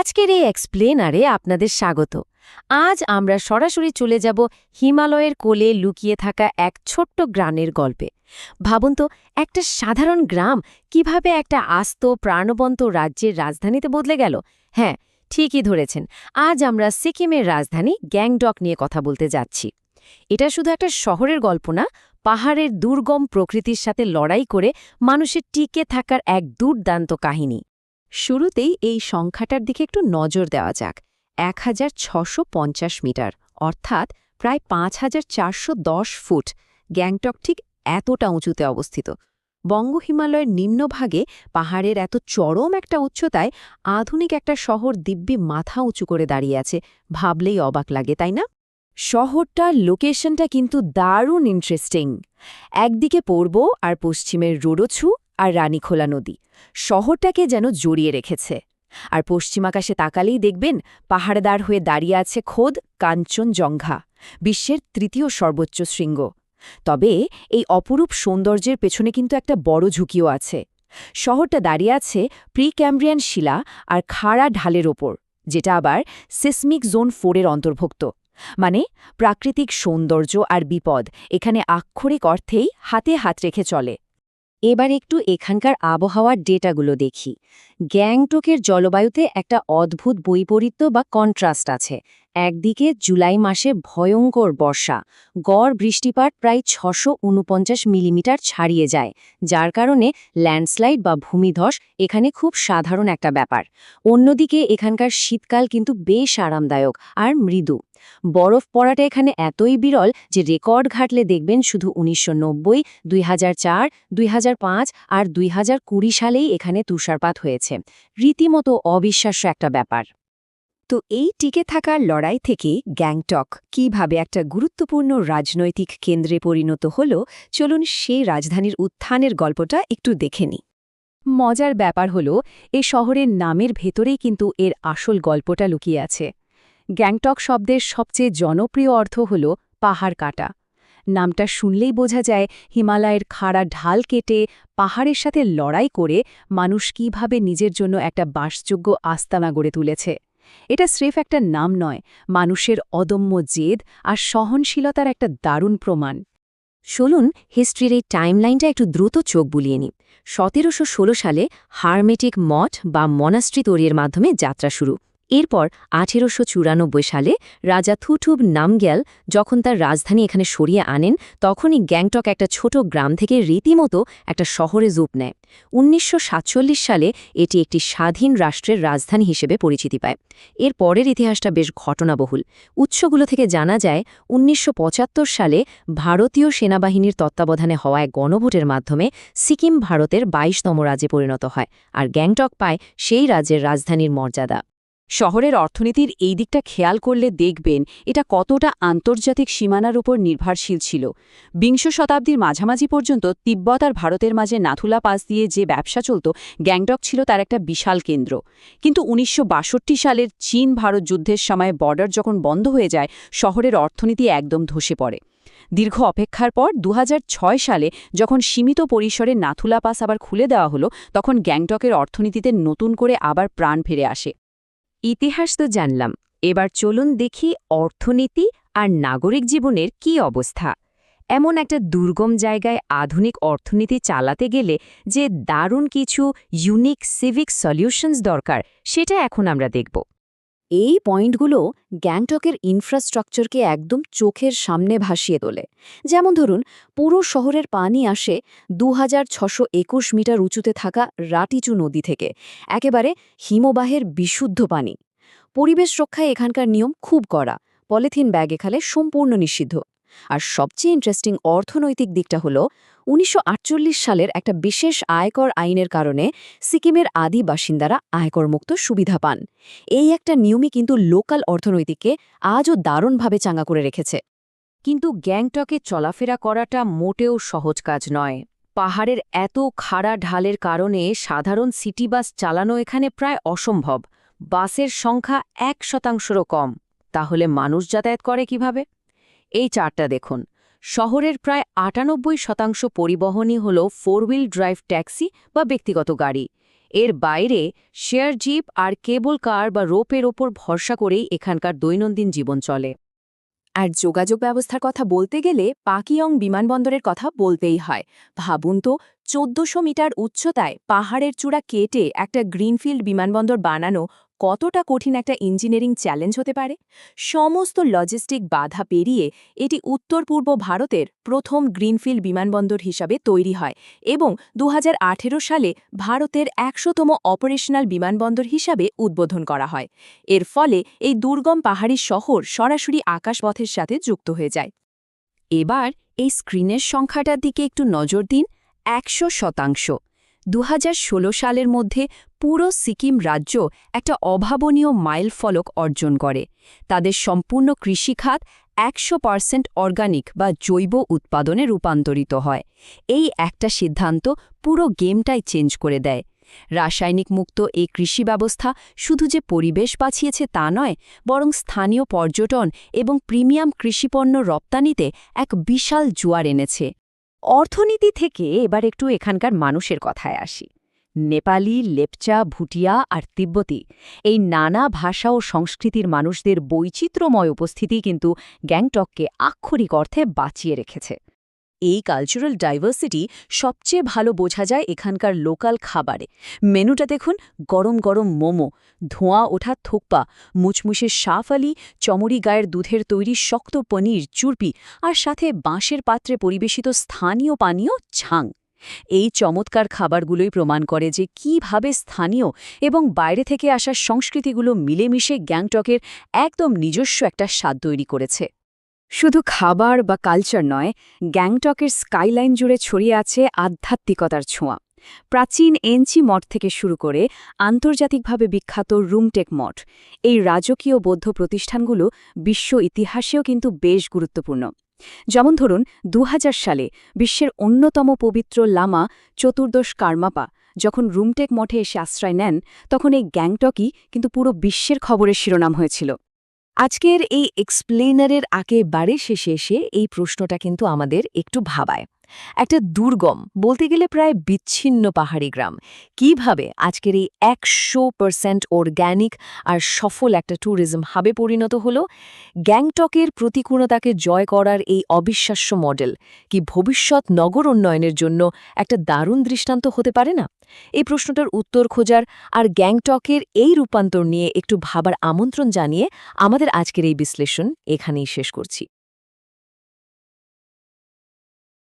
আজকের এই এক্সপ্লেনারে আপনাদের স্বাগত। আজ আমরা সরাসরি চলে যাব হিমালয়ের কোলে লুকিয়ে থাকা এক ছোট্ট গ্রামের গল্পে। ভাবুন তো, একটা সাধারণ গ্রাম কিভাবে একটা আস্ত প্রাণবন্ত রাজ্যের রাজধানীতে বদলে গেল। হ্যাঁ, ঠিকই ধরেছেন, আজ আমরা সিকিমের রাজধানী গ্যাংটক নিয়ে কথা বলতে যাচ্ছি। এটা শুধু একটা শহরের গল্প না, পাহাড়ের দুর্গম প্রকৃতির সাথে লড়াই করে মানুষের টিকে থাকার এক দুর্দান্ত কাহিনী। শুরুতেই এই সংখ্যাটার দিকে একটু নজর দেওয়া যাক। ১,৬৫০ মিটার, অর্থাৎ প্রায় ৫,৪১০ ফুট। গ্যাংটক ঠিক এতটা উঁচুতে অবস্থিত। বঙ্গ হিমালয়ের নিম্নভাগে পাহাড়ের এত চরম একটা উচ্চতায় আধুনিক একটা শহর দিব্যি মাথা উঁচু করে দাঁড়িয়ে আছে, ভাবলেই অবাক লাগে, তাই না? শহরটার লোকেশনটা কিন্তু দারুণ ইন্টারেস্টিং। একদিকে পূর্ব আর পশ্চিমের রোডোছু আর রানীখোলা নদী শহরটাকে যেন জড়িয়ে রেখেছে। আর পশ্চিম আকাশে তাকালেই দেখবেন পাহাড়দার হয়ে দাঁড়িয়ে আছে খোদ কাঞ্চনজঙ্ঘা, বিশ্বের তৃতীয় সর্বোচ্চ শৃঙ্গ। তবে এই অপরূপ সৌন্দর্যের পেছনে কিন্তু একটা বড় ঝুঁকিও আছে। শহরটা দাঁড়িয়ে আছে প্রি-ক্যাম্ব্রিয়ান শিলা আর খাড়া ঢালের ওপর, যেটা আবার সিসমিক জোন 4-এর অন্তর্ভুক্ত। মানে প্রাকৃতিক সৌন্দর্য আর বিপদ এখানে আক্ষরিক অর্থেই হাতে হাত রেখে চলে। এবার একটু এখানকার আবহাওয়ার ডেটাগুলো দেখি। গ্যাংটকের জলবায়ুতে একটা অদ্ভুত বৈপরীত্য বা কন্ট্রাস্ট আছে। একদিকে জুলাই মাসে ভয়ঙ্কর বর্ষা, গড় বৃষ্টিপাত প্রায় ৬৪৯ মিলিমিটার ছাড়িয়ে যায়, যার কারণে ল্যান্ডস্লাইড বা ভূমিধস এখানে খুব সাধারণ একটা ব্যাপার। অন্যদিকে এখানকার শীতকাল কিন্তু বেশ আরামদায়ক আর মৃদু। বরফ পড়াটা এখানে এতই বিরল যে রেকর্ড ঘাটলে দেখবেন শুধু ১৯৯০, ২০০৪, ২০০৫ আর ২০২০ সালেই এখানে তুষারপাত হয়েছে। রীতিমতো অবিশ্বাস্য একটা ব্যাপার। তো এই টিকে থাকার লড়াই থেকে গ্যাংটক কিভাবে একটা গুরুত্বপূর্ণ রাজনৈতিক কেন্দ্রে পরিণত হল, চলুন সেই রাজধানীর উত্থানের গল্পটা একটু দেখে নিই। মজার ব্যাপার হল, এ শহরের নামের ভেতরেই কিন্তু এর আসল গল্পটা লুকিয়ে আছে। গ্যাংটক শব্দের সবচেয়ে জনপ্রিয় অর্থ হল পাহাড় কাটা। নামটা শুনলেই বোঝা যায় হিমালয়ের খাড়া ঢাল কেটে পাহাড়ের সাথে লড়াই করে মানুষ কিভাবে নিজের জন্য একটা বাসযোগ্য আস্তানা গড়ে তুলেছে। এটা স্রেফ একটা নাম নয়, মানুষের অদম্য জেদ আর সহনশীলতার একটা দারুণ প্রমাণ। চলুন হিস্ট্রির এই টাইমলাইনটা একটু দ্রুত চোখ বুলিয়ে নিই। ১৭১৬ সালে হারমেটিক মঠ বা মনাস্ট্রি তৈরির মাধ্যমে যাত্রা শুরু। এরপর ১৮৯৪ সালে রাজা থুটুব নামগ্যাল যখন তার রাজধানী এখানে সরিয়ে আনেন, তখনই গ্যাংটক একটা ছোট গ্রাম থেকে রীতিমতো একটা শহরে রূপ নেয়। ১৯৪৭ সালে এটি একটি স্বাধীন রাষ্ট্রের রাজধানী হিসেবে পরিচিতি পায়। এর পরের ইতিহাসটা বেশ ঘটনাবহুল। উৎসগুলো থেকে জানা যায় ১৯৭৫ সালে ভারতীয় সেনাবাহিনীর তত্ত্বাবধানে হওয়া এক গণভোটের মাধ্যমে সিকিম ভারতের ২২তম রাজ্যে পরিণত হয়, আর গ্যাংটক পায় সেই রাজ্যের রাজধানীর মর্যাদা। শহরের অর্থনীতির এই দিকটা খেয়াল করলে দেখবেন এটা কতটা আন্তর্জাতিক সীমানার উপর নির্ভরশীল ছিল। বিংশ শতাব্দীর মাঝামাঝি পর্যন্ত তিব্বত আর ভারতের মাঝে নাথুলা পাস দিয়ে যে ব্যবসা চলত, গ্যাংটক ছিল তার একটা বিশাল কেন্দ্র। কিন্তু ১৯৬২ সালের চীন ভারত যুদ্ধের সময় বর্ডার যখন বন্ধ হয়ে যায়, শহরের অর্থনীতি একদম ধসে পড়ে। দীর্ঘ অপেক্ষার পর ২০০৬ সালে যখন সীমিত পরিসরে নাথুলা পাস আবার খুলে দেওয়া হলো, তখন গ্যাংটকের অর্থনীতিতে নতুন করে আবার প্রাণ ফিরে আসে। ইতিহাস তো জানলাম, এবার চলুন দেখি অর্থনীতি আর নাগরিক জীবনের কি অবস্থা। এমন একটা দুর্গম জায়গায় আধুনিক অর্থনীতি চালাতে গেলে যে দারুণ কিছু ইউনিক সিভিক সলিউশনস দরকার, সেটা এখন আমরা দেখব। এই পয়েন্টগুলো গ্যাংটকের ইনফ্রাস্ট্রাকচারকে একদম চোখের সামনে ভাসিয়ে তোলে। যেমন ধরুন, পুরো শহরের পানি আসে ২৬২১ মিটার উঁচুতে থাকা রাটিচু নদী থেকে, একেবারে হিমবাহের বিশুদ্ধ পানি। পরিবেশ রক্ষায় এখানকার নিয়ম খুব কড়া, পলিথিন ব্যাগ এখানে সম্পূর্ণ নিষিদ্ধ। আর সবচেয়ে ইন্টারেস্টিং অর্থনৈতিক দিকটা হলো ১৯৪৮ সালের একটা বিশেষ আয়কর আইনের কারণে সিকিমের আদি বাসিন্দারা আয়করমুক্ত সুবিধা পান। এই একটা নিয়মই কিন্তু লোকাল অর্থনৈতিককে আজও দারুণভাবে চাঙ্গা করে রেখেছে। কিন্তু গ্যাংটকে চলাফেরা করাটা মোটেও সহজ কাজ নয়। পাহাড়ের এত খাড়া ঢালের কারণে সাধারণ সিটি বাস চালানো এখানে প্রায় অসম্ভব। বাসের সংখ্যা ১%রও কম। তাহলে মানুষ যাতায়াত করে কিভাবে? এই চার্টটা দেখুন। শহরের প্রায় ৯৮% পরিবহনই হল 4 হুইল ড্রাইভ ট্যাক্সি বা ব্যক্তিগত গাড়ি। এর বাইরে শেয়ার জিপ আর কেবল কার বা রোপের ওপর ভরসা করেই এখানকার দৈনন্দিন জীবন চলে। আর যোগাযোগ ব্যবস্থার কথা বলতে গেলে পাকিয়ং বিমানবন্দরের কথা বলতেই হয়। ভাবুন তো, ১৪০০ মিটার উচ্চতায় পাহাড়ের চূড়া কেটে একটা গ্রিনফিল্ড বিমানবন্দর বানানো কতটা কঠিন একটা ইঞ্জিনিয়ারিং চ্যালেঞ্জ হতে পারে। সমস্ত লজিস্টিক বাধা পেরিয়ে এটি উত্তর পূর্ব ভারতের প্রথম গ্রিনফিল্ড বিমানবন্দর হিসাবে তৈরি হয় এবং ২০১৮ সালে ভারতের ১০০তম অপারেশনাল বিমানবন্দর হিসাবে উদ্বোধন করা হয়। এর ফলে এই দুর্গম পাহাড়ি শহর সরাসরি আকাশপথের সাথে যুক্ত হয়ে যায়। এবার এই স্ক্রিনের সংখ্যাটার দিকে একটু নজর দিন। ১০০%। ২০১৬ সালের মধ্যে পুরো সিকিম রাজ্য একটা অভাবনীয় মাইলফলক অর্জন করে। তাদের সম্পূর্ণ কৃষিখাত ১০০% অর্গানিক বা জৈব উৎপাদনে রূপান্তরিত হয়। এই একটা সিদ্ধান্ত পুরো গেমটাই চেঞ্জ করে দেয়। রাসায়নিক মুক্ত এই কৃষি ব্যবস্থা শুধু যে পরিবেশ বাঁচিয়েছে তা নয়, বরং স্থানীয় পর্যটন এবং প্রিমিয়াম কৃষিপণ্য রপ্তানিতে এক বিশাল জোয়ার এনেছে। অর্থনীতি থেকে এবার একটু এখানকার মানুষের কথায় আসি। নেপালি, লেপচা, ভুটিয়া আর তিব্বতী এই নানা ভাষা ও সংস্কৃতির মানুষদের বৈচিত্র্যময় উপস্থিতি কিন্তু গ্যাংটককে আক্ষরিক অর্থে বাঁচিয়ে রেখেছে। এই কালচারাল ডাইভার্সিটি সবচেয়ে ভালো বোঝা যায় এখানকার লোকাল খাবারে। মেনুটা দেখুন, গরম গরম মোমো, ধোঁয়া ওঠা থোকপা, মুচমুচে সাফ আলি, চমড়ি গায়ের দুধের তৈরি শক্ত পনির, চুরপি আর সাথে বাঁশের পাত্রে পরিবেশিত স্থানীয় পানীয় ছাং। এই চমৎকার খাবারগুলোই প্রমাণ করে যে কিভাবে স্থানীয় এবং বাইরে থেকে আসা সংস্কৃতিগুলো মিলেমিশে গ্যাংটকের একদম নিজস্ব একটা স্বাদ তৈরি করেছে। শুধু খাবার বা কালচার নয়, গ্যাংটকের স্কাইলাইন জুড়ে ছড়িয়ে আছে আধ্যাত্মিকতার ছোঁয়া। প্রাচীন এনচি মঠ থেকে শুরু করে আন্তর্জাতিকভাবে বিখ্যাত রুমটেক মঠ, এই রাজকীয় বৌদ্ধ প্রতিষ্ঠানগুলো বিশ্ব ইতিহাসেও কিন্তু বেশ গুরুত্বপূর্ণ। যেমন ধরুন ২০০০ সালে বিশ্বের অন্যতম পবিত্র লামা চতুর্দশ কারমাপা যখন রুমটেক মঠে এসে আশ্রয় নেন, তখন এই গ্যাংটকই কিন্তু পুরো বিশ্বের খবরের শিরোনাম হয়েছিল। আজকের এই এক্সপ্লেনারের একেবারে শেষে এসে এই প্রশ্নটা কিন্তু আমাদের একটু ভাবায়। একটা দুর্গম, বলতে গেলে প্রায় বিচ্ছিন্ন পাহাড়ি গ্রাম কিভাবে আজকের এই ১০০% অর্গ্যানিক আর সফল একটা ট্যুরিজম হাবে পরিণত হলো? গ্যাংটকের প্রতিকূলতাকে জয় করার এই অবিশ্বাস্য মডেল কি ভবিষ্যৎ নগর উন্নয়নের জন্য একটা দারুণ দৃষ্টান্ত হতে পারে না? এই প্রশ্নটার উত্তর খোঁজার আর গ্যাংটকের এই রূপান্তর নিয়ে একটু ভাবার আমন্ত্রণ জানিয়ে আমাদের আজকের এই বিশ্লেষণ এখানেই শেষ করছি।